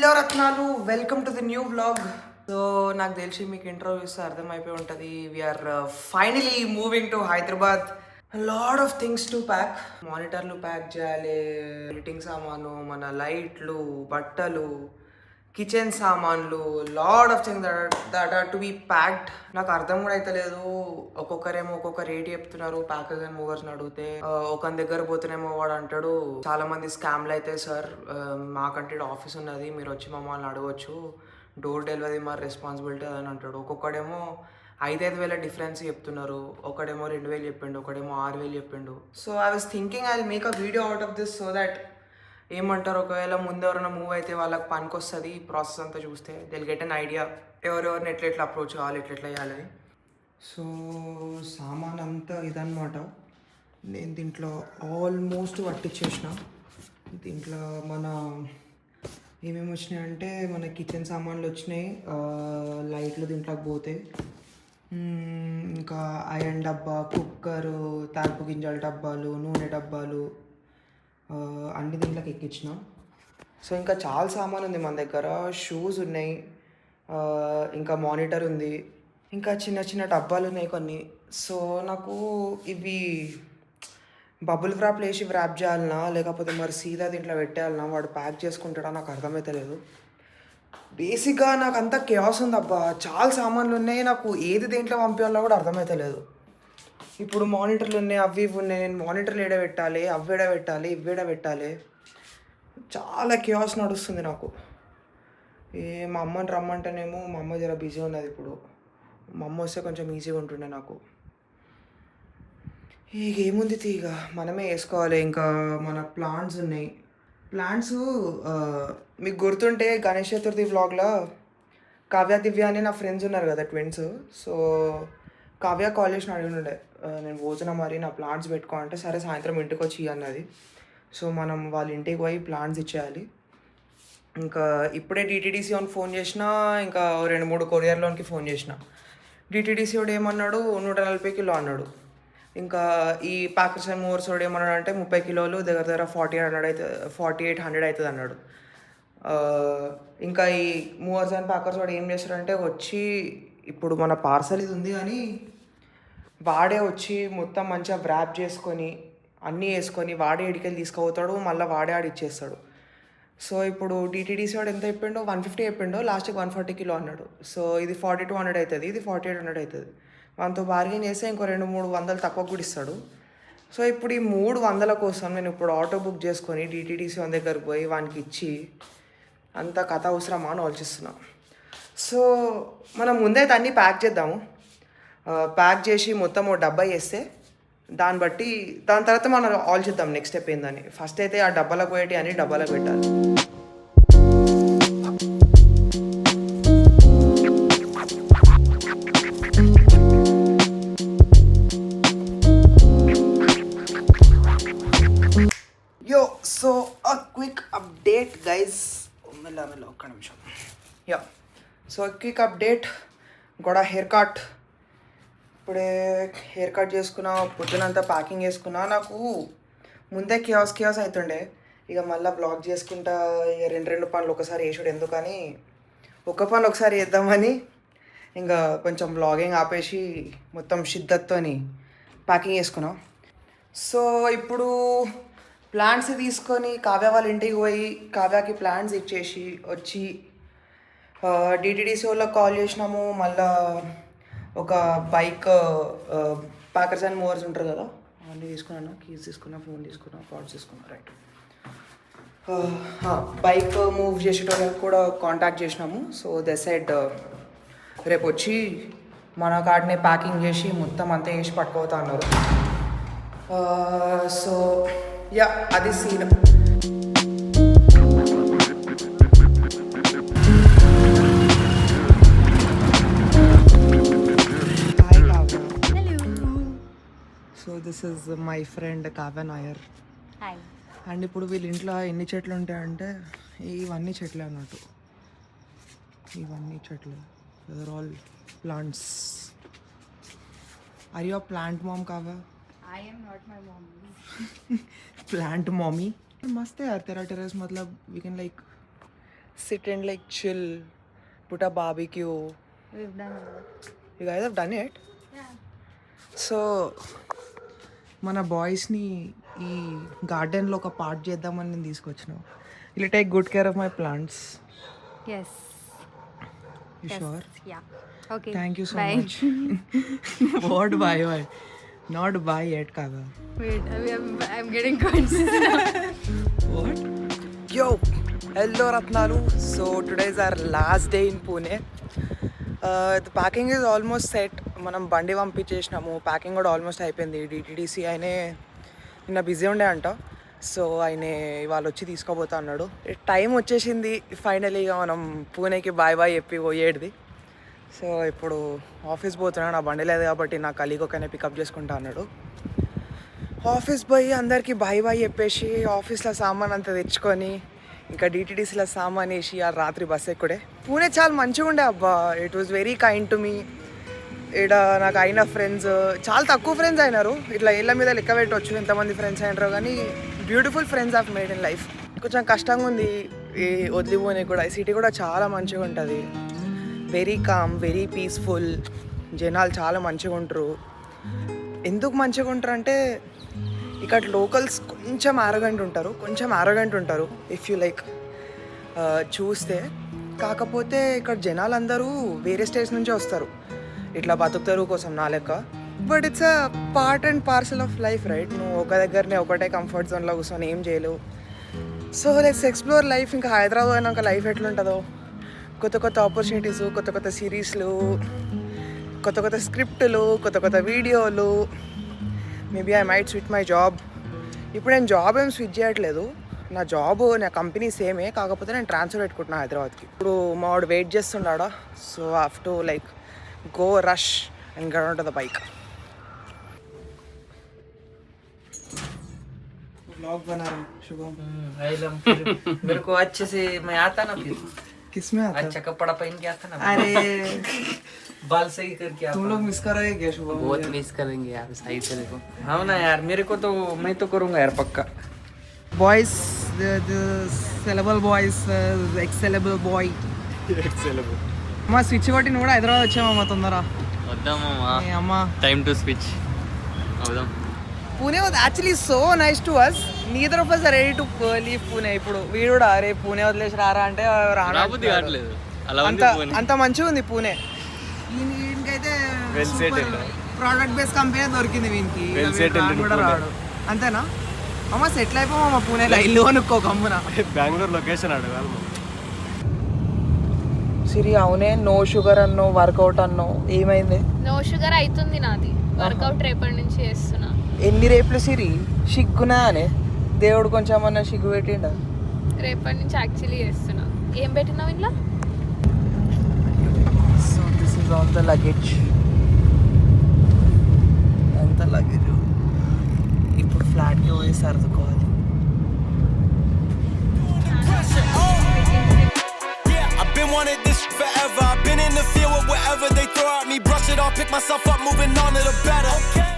Hello రత్నాలు, welcome to the new vlog. So నాకు తెలిసి మీకు ఇంట్రో చూస్తే అర్థమైపోయి ఉంటుంది. We are finally moving to Hyderabad. Lot of things to pack. మానిటర్లు ప్యాక్ చేయాలి, ఎడిటింగ్ సామాను, మన లైట్లు, బట్టలు, కిచెన్ సామాన్లు, lot of things that are to be packed. నాకు అర్థం కూడా అయితే లేదు. ఒక్కొక్కరేమో ఒక్కొక్క రేట్ చెప్తున్నారు ప్యాకేజ్ అండ్ మూవర్స్ అడిగితే. ఒకని దగ్గర పోతేనేమో వాడు అంటాడు చాలా మంది స్కామ్లు అయితే సార్, మాకంటే ఆఫీస్ ఉన్నది, మీరు వచ్చి మమ్మల్ని అడగవచ్చు, డోర్ డెలివరీ మా రెస్పాన్సిబిలిటీ అని అంటాడు. ఒక్కొక్కడేమో 5,000 డిఫరెన్స్ చెప్తున్నారు. ఒకడేమో 2,000 చెప్పిండు, ఒకడేమో 6,000 చెప్పిండు. So I was thinking I make a video out of this so that ఏమంటారు, ఒకవేళ ముందు ఎవరైనా మూవ్ అయితే వాళ్ళకి పనికి వస్తుంది. ఈ ప్రాసెస్ అంతా చూస్తే దిల్ గెట్ అన్ ఐడియా ఎవరెవరిని ఎట్లా అప్రోచ్ కావాలి, ఎట్లా చేయాలని. సో సామాన్ అంతా ఇదన్నమాట. నేను దీంట్లో ఆల్మోస్ట్ పట్టించేసిన. దీంట్లో మన ఏమేమి వచ్చినాయి అంటే మన కిచెన్ సామాన్లు వచ్చినాయి, లైట్లు దీంట్లోకి పోతాయి, ఇంకా ఐరన్ డబ్బా, కుక్కరు, తాల్పు గింజల డబ్బాలు, నూనె డబ్బాలు అన్ని దీంట్లోకి ఎక్కించిన. సో ఇంకా చాలా సామాన్ ఉంది మన దగ్గర. షూస్ ఉన్నాయి, ఇంకా మానిటర్ ఉంది, ఇంకా చిన్న చిన్న డబ్బాలు ఉన్నాయి కొన్ని. సో నాకు ఇవి బబుల్ వ్రాప్ వేసి వ్రాప్ చేయాలన్నా లేకపోతే మరి సీదా దీంట్లో పెట్టేయాలన్నా, వాడు ప్యాక్ చేసుకుంటాడా నాకు అర్థమైతే లేదు. బేసిక్గా నాకు అంతా కేయాస్ ఉంది అబ్బా. చాలా సామాన్లు ఉన్నాయి, నాకు ఏది దేంట్లో పంపించాలో కూడా అర్థమైతే లేదు. ఇప్పుడు మానిటర్లు ఉన్నాయి, అవి ఇవి ఉన్నాయి, నేను మానిటర్లు ఏడ పెట్టాలి, అవి ఏడ పెట్టాలి, ఇవి ఏడ పెట్టాలి, చాలా కేయాస్ నడుస్తుంది నాకు. మా అమ్మని రమ్మంటేనేమో మా అమ్మ జర బిజీ ఉన్నది ఇప్పుడు. మా అమ్మ వస్తే కొంచెం ఈజీగా ఉంటుండే నాకు. ఇక ఏముంది తీగ మనమే వేసుకోవాలి. ఇంకా మన ప్లాంట్స్ ఉన్నాయి. ప్లాంట్స్ మీకు గుర్తుంటే గణేష్ చతుర్థి వ్లాగ్లో కావ్య దివ్య అని నా ఫ్రెండ్స్ ఉన్నారు కదా, ట్విన్స్. సో కావ్య కాలేజ్ని అడిగినుండే, నేను పోతున్నా మరి నా ప్లాంట్స్ పెట్టుకో అంటే, సరే సాయంత్రం ఇంటికి వచ్చి అన్నది. సో మనం వాళ్ళ ఇంటికి పోయి ప్లాంట్స్ ఇచ్చేయాలి. ఇంకా ఇప్పుడే డిటీడీసీ అని ఫోన్ చేసిన, ఇంకా 2-3 కొరియర్ లోన్కి ఫోన్ చేసిన. డిటీడీసీ వాడు ఏమన్నాడు 140 కిలో అన్నాడు. ఇంకా ఈ ప్యాకర్స్ అండ్ మూవర్స్ వాడు ఏమన్నాడు అంటే 30 కిలోలు దగ్గర దగ్గర 4,800 అవుతుంది అన్నాడు. ఇంకా ఈ మూవర్స్ అండ్ ప్యాకర్స్ వాడు ఏం చేస్తాడంటే వచ్చి, ఇప్పుడు మన పార్సల్ ఇది ఉంది కానీ వాడే వచ్చి మొత్తం మంచిగా వ్రాప్ చేసుకొని అన్నీ వేసుకొని వాడే ఎడికెళ్ళి తీసుకుపోతాడు, మళ్ళీ వాడే ఆడి ఇచ్చేస్తాడు. సో ఇప్పుడు డిటీడీసీ వాడు ఎంత చెప్పిండో 150 చెప్పిండో, లాస్ట్కి 140 కిలో అన్నాడు. సో ఇది 4,200 అవుతుంది, ఇది 4,800 అవుతుంది. మనతో బార్గెన్ చేస్తే ఇంకో 200-300 తక్కువ కూడా ఇస్తాడు. సో ఇప్పుడు ఈ 300 కోసం నేను ఇప్పుడు ఆటో బుక్ చేసుకొని డిటీడీసీ వన్ దగ్గరకు పోయి వానికి ఇచ్చి అంత కథ అవసరమా అని ఆలోచిస్తున్నా. సో మనం ముందైతే అన్నీ ప్యాక్ చేద్దాము. ప్యాక్ చేసి మొత్తం ఓ డబ్బా వేస్తే దాన్ని తర్వాత మనం ఆలోచిద్దాం నెక్స్ట్ స్టెప్ ఏందని. ఫస్ట్ అయితే ఆ డబ్బాలకు పోయేటి అన్ని డబ్బాలకు పెట్టాలి. యో సో అ క్విక్ అప్డేట్ గైస్, మెల్ల ఒక్క నిమిషం. యా సో క్విక్ అప్డేట్, కూడా హెయిర్ కట్. ఇప్పుడే హెయిర్ కట్ చేసుకున్నా, పొద్దునంతా ప్యాకింగ్ చేసుకున్నా. నాకు ముందే కియాస్ అవుతుండే. ఇక మళ్ళీ బ్లాగ్ చేసుకుంటా ఇక 2 పనులు ఒకసారి వేసాడు ఎందుకని ఒక పని ఒకసారి వేద్దామని ఇంకా కొంచెం బ్లాగింగ్ ఆపేసి మొత్తం షిద్దత్తోని ప్యాకింగ్ చేసుకున్నాం. సో ఇప్పుడు ప్లాంట్స్ తీసుకొని కావ్య వాళ్ళ ఇంటికి పోయి కావ్యకి ప్లాంట్స్ ఇచ్చేసి వచ్చి డిటీడీసీ వాళ్ళకి కాల్ చేసినాము. మళ్ళా ఒక బైక్ ప్యాకర్స్ అండ్ మూవర్స్ ఉంటారు కదా, అన్నీ తీసుకున్నాను. కీస్ తీసుకున్నా, ఫోన్ తీసుకున్నా, కార్డ్స్ తీసుకున్నా, రైట్. బైక్ మూవ్ చేసేటోళ్ళకి కూడా కాంటాక్ట్ చేసినాము. సో దే సైడ్ రేపు వచ్చి మన కార్డ్ని ప్యాకింగ్ చేసి మొత్తం అంతా వేసి పట్టుకోతా అన్నారు. సో యా అది scene. So this is my friend Kavya Nair. And ఇప్పుడు వీళ్ళ ఇంట్లో ఎన్ని చెట్లు ఉంటాయంటే ఇవన్నీ చెట్లే అన్నట్టు. ఇవన్నీ చెట్లు, there all plants. Are you a plant mom Kavya? I am not my mom. Plant mommy मस्त है यार तेरा टेरेस. मतलब we can like sit and like chill, put a barbecue. We've done it. You guys have done it? Yeah. So మన బాయ్స్ని ఈ గార్డెన్లో ఒక పార్ట్ చేద్దామని నేను తీసుకొచ్చినావు. Will take good care of my plants. Yes. You Yes. Sure? Yeah. Okay. Thank you so Bye. Much. What bye bye not bye yet కదా. Wait, I'm getting confused now. What? Yo, hello Ratnalu. So today is our last day in Pune. The packing is almost set. మనం బండి పంపించేసినాము, packing కూడా almost అయిపోయింది. DTDC ఆయనే నిన్న busy ఉండే అంట, so ఆయన ఇవాళ వచ్చి తీసుకోబోతా అన్నాడు. టైం వచ్చేసింది ఫైనలీగా మనం పూణేకి బాయ్ బాయ్ చెప్పి పోయేది. సో ఇప్పుడు ఆఫీస్ పోతున్నాడు, నా బండి లేదు కాబట్టి నా కలీగ్ ఒకనే పికప్ చేసుకుంటా అన్నాడు. ఆఫీస్ పోయి అందరికీ బాయ్ బాయ్ చెప్పేసి ఆఫీస్లో సామాన్ అంతా తెచ్చుకొని ఇంకా డిటీడీసీలో సామాన్ వేసి ఆ రాత్రి బస్ ఎక్కుడే. పూణే చాలా మంచిగా ఉండే అబ్బా. It was very kind to me. ఇక్కడ నాకు అయిన ఫ్రెండ్స్ చాలా తక్కువ ఫ్రెండ్స్ అయినారు, ఇట్లా ఇళ్ళ మీద లెక్క పెట్టవచ్చు ఎంతమంది ఫ్రెండ్స్ అయినారో, కానీ beautiful friends of made in life. కొంచెం కష్టంగా ఉంది ఈ వదిలిపోనే కూడా. ఈ సిటీ కూడా చాలా మంచిగా ఉంటుంది, వెరీ కామ్, వెరీ పీస్ఫుల్. జనాలు చాలా మంచిగా ఉంటారు. ఎందుకు మంచిగా ఉంటారు అంటే ఇక్కడ లోకల్స్ కొంచెం ఆరోగెంట్ ఉంటారు ఇఫ్ యూ లైక్ చూస్తే. కాకపోతే ఇక్కడ జనాలందరూ వేరే స్టేట్స్ నుంచే వస్తారు ఇట్లా బతుకుతారు కోసం నా లెక్క. But it's a part and parcel of life, right? నువ్వు ఒక దగ్గరనే ఒకటే కంఫర్ట్ జోన్లో కూర్చొని ఏం చేయలేవు. So let's explore life. ఇంకా హైదరాబాద్ అయినాక లైఫ్ ఎట్లుంటుందో, కొత్త కొత్త ఆపర్చునిటీసు, కొత్త కొత్త సిరీస్లు, కొత్త కొత్త స్క్రిప్టులు, కొత్త కొత్త వీడియోలు. Maybe I might switch my job. ఇప్పుడు నేను జాబ్ ఏం స్విచ్ చేయట్లేదు, నా జాబ్ నా కంపెనీ సేమే, కాకపోతే నేను ట్రాన్స్ఫర్ పెట్టుకుంటున్నాను హైదరాబాద్కి. ఇప్పుడు మా వాడు వెయిట్ చేస్తున్నాడా, so I have to like go rush and get onto the bike. Vlog बना रहा हूँ शुभम. मेरे को अच्छे से मैं आता ना, फिर किसमें आता? अच्छा कपड़ा पहन के आता ना, अरे बाल सही करके आता. तुम लोग मिस कर रहे क्या शुभम? बहुत मिस करेंगे यार, सही से देखो. हाँ ना यार, मेरे को तो मैं तो करूँगा यार पक्का. Boys, the sellable boys, ex-sellable boy. ఎక్సెలబుల్. అమ్మా స్విచ్ కొట్టి నువ్వు కూడా హైదరాబాద్ వచ్చామమ్మా తొందర. వద్దామమ్మా, అమ్మా టైం టు స్విచ్ అవుదాం. Pune was actually so nice to us. Neither of us are ready to leave Pune. ఇప్పుడు వీడు కూడా అరే పూణే వదిలేసి రారా అంటే రాబుద్ది కావట్లేదు. అలా ఉంది పూణే. అంత మంచిగా ఉంది పూణే. వీనికైతే ప్రోడక్ట్ బేస్ కంపెనీ దొరికింది వీనికి, కూడా రాడు. అంతేనా అమ్మ? సెటిల్ అయిపోమా పూణేలో, ఇల్లు కొనుక్కో కమ్మున. బెంగళూరు లొకేషన్ అడగాలి. సిరి అవునే, నో షుగర్ అన్నో, వర్కౌట్ అన్నో, ఏమైంది? నో షుగర్ అవుతుంది నాది, వర్కౌట్ రేపటి నుంచి చేస్తున్నా. ఎన్ని రేపులు సిరి? సిగ్గునా అనే దేవుడు కొంచెం అన్న సిగ్గు పెట్టిండా? రేపటి నుంచి యాక్చువల్లీ చేస్తున్నా. ఏం పెట్టినావు ఇంట్లో? So this is all the luggage. అంత లగేజ్ ఇప్పుడు ఫ్లాట్కి పోయి సర్దుకోవాలి. I've been wanting this forever. I've been in the field with whatever they throw at me. Brush it off, pick myself up, moving on to the better. Okay.